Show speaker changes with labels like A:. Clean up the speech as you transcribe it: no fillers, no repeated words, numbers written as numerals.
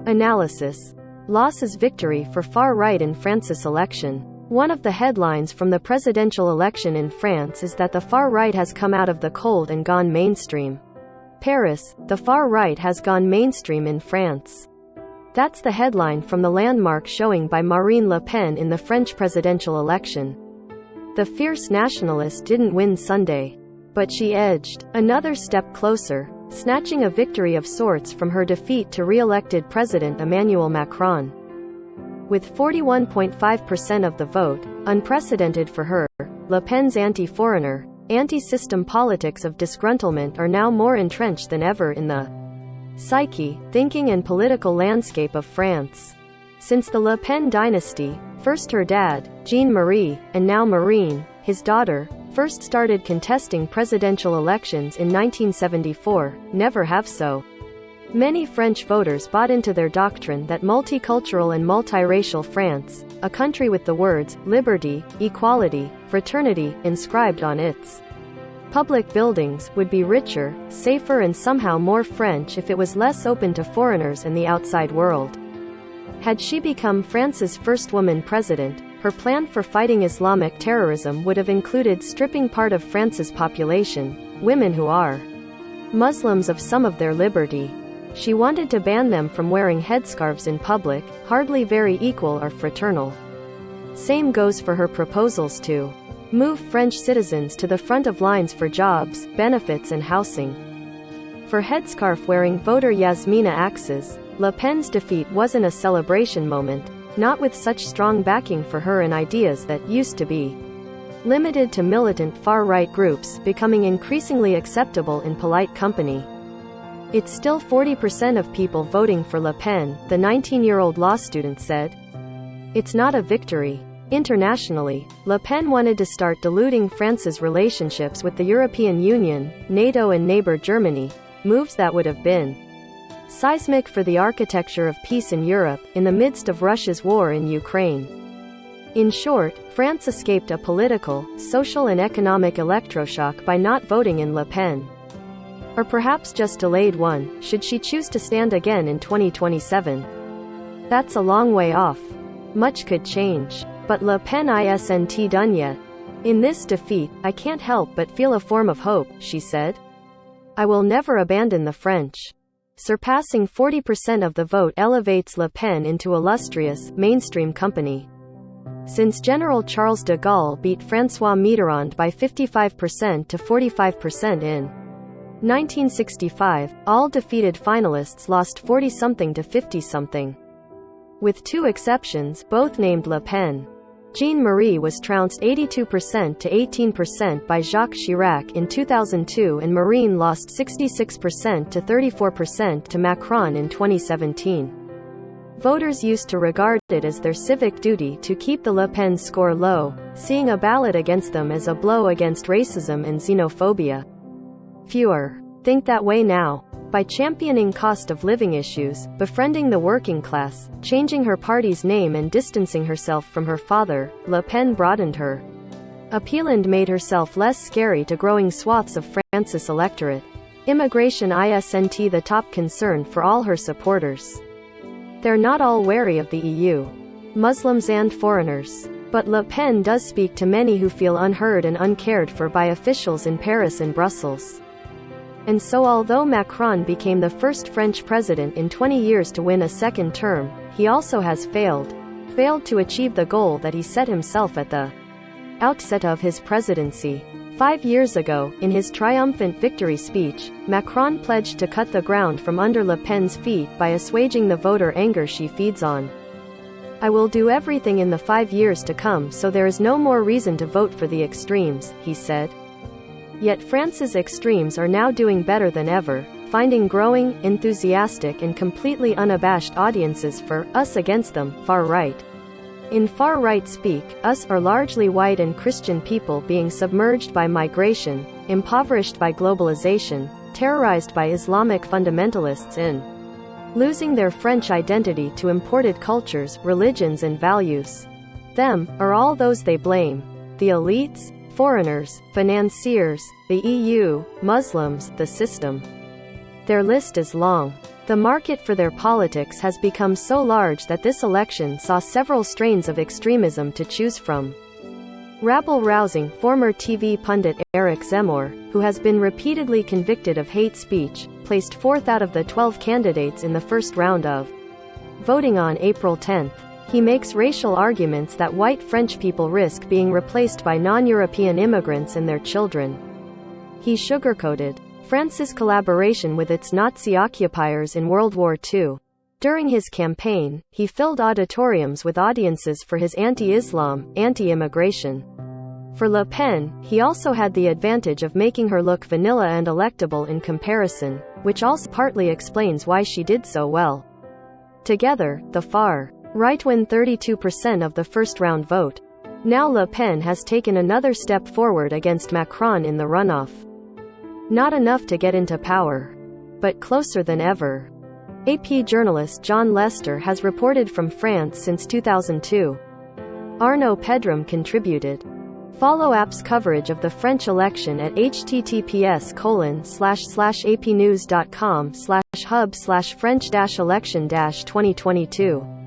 A: Analysis. Loss is victory for far-right in France's election. One of the headlines from the presidential election in France is that the far right has come out of the cold and gone mainstream. Paris, the far right has gone mainstream in France. That's the headline from the landmark showing by Marine Le Pen in the French presidential election. The fierce nationalist didn't win Sunday, but she edged another step closer, snatching a victory of sorts from her defeat to re-elected President Emmanuel Macron. With 41.5% of the vote, unprecedented for her, Le Pen's anti-foreigner, anti-system politics of disgruntlement are now more entrenched than ever in the psyche, thinking and political landscape of France. Since the Le Pen dynasty, first her dad, Jean-Marie, and now Marine, his daughter, first started contesting presidential elections in 1974, never have so. Many French voters bought into their doctrine that multicultural and multiracial France, a country with the words liberty, equality, fraternity inscribed on its public buildings, would be richer, safer and somehow more French if it was less open to foreigners and the outside world. Had she become France's first woman president, her plan for fighting Islamic terrorism would have included stripping part of France's population, women who are Muslims, of some of their liberty. She wanted to ban them from wearing headscarves in public, hardly very equal or fraternal. Same goes for her proposals to move French citizens to the front of lines for jobs, benefits and housing. For headscarf-wearing voter Yasmina Axes, Le Pen's defeat wasn't a celebration moment, not with such strong backing for her and ideas that used to be limited to militant far-right groups becoming increasingly acceptable in polite company. It's still 40% of people voting for Le Pen, the 19-year-old law student said. It's not a victory. Internationally, Le Pen wanted to start diluting France's relationships with the European Union, NATO and neighbor Germany, moves that would have been seismic for the architecture of peace in Europe, in the midst of Russia's war in Ukraine. In short, France escaped a political, social and economic electroshock by not voting in Le Pen. Or perhaps just delayed one, should she choose to stand again in 2027. That's a long way off. Much could change. But Le Pen isn't done yet. In this defeat, I can't help but feel a form of hope, she said. I will never abandon the French. Surpassing 40% of the vote elevates Le Pen into illustrious, mainstream company. Since General Charles de Gaulle beat François Mitterrand by 55% to 45% in 1965, all defeated finalists lost 40-something to 50-something. With two exceptions, both named Le Pen. Jean-Marie was trounced 82% to 18% by Jacques Chirac in 2002 and Marine lost 66% to 34% to Macron in 2017. Voters used to regard it as their civic duty to keep the Le Pen score low, seeing a ballot against them as a blow against racism and xenophobia. Fewer think that way now. By championing cost of living issues, befriending the working class, changing her party's name and distancing herself from her father, Le Pen broadened her appeal and made herself less scary to growing swaths of France's electorate. Immigration isn't the top concern for all her supporters. They're not all wary of the EU. Muslims and foreigners. But Le Pen does speak to many who feel unheard and uncared for by officials in Paris and Brussels. And so although Macron became the first French president in 20 years to win a second term, he also has failed to achieve the goal that he set himself at the outset of his presidency. 5 years ago, in his triumphant victory speech, Macron pledged to cut the ground from under Le Pen's feet by assuaging the voter anger she feeds on. I will do everything in the 5 years to come so there is no more reason to vote for the extremes, he said. Yet France's extremes are now doing better than ever, finding growing, enthusiastic and completely unabashed audiences for us against them, far right. In far right speak, us are largely white and Christian people being submerged by migration, impoverished by globalization, terrorized by Islamic fundamentalists and losing their French identity to imported cultures, religions and values. Them are all those they blame. The elites, foreigners, financiers, the EU, Muslims, the system. Their list is long. The market for their politics has become so large that this election saw several strains of extremism to choose from. Rabble-rousing former TV pundit Eric Zemmour, who has been repeatedly convicted of hate speech, placed fourth out of the 12 candidates in the first round of voting on April 10. He makes racial arguments that white French people risk being replaced by non-European immigrants and their children. He sugarcoated France's collaboration with its Nazi occupiers in World War II. During his campaign, he filled auditoriums with audiences for his anti-Islam, anti-immigration. For Le Pen, he also had the advantage of making her look vanilla and electable in comparison, which also partly explains why she did so well. Together, the far right won 32% of the first-round vote. Now Le Pen has taken another step forward against Macron in the runoff. Not enough to get into power, but closer than ever. AP journalist John Lester has reported from France since 2002. Arnaud Pedram contributed. Follow app's coverage of the French election at https://apnews.com/hub/French-election-2022.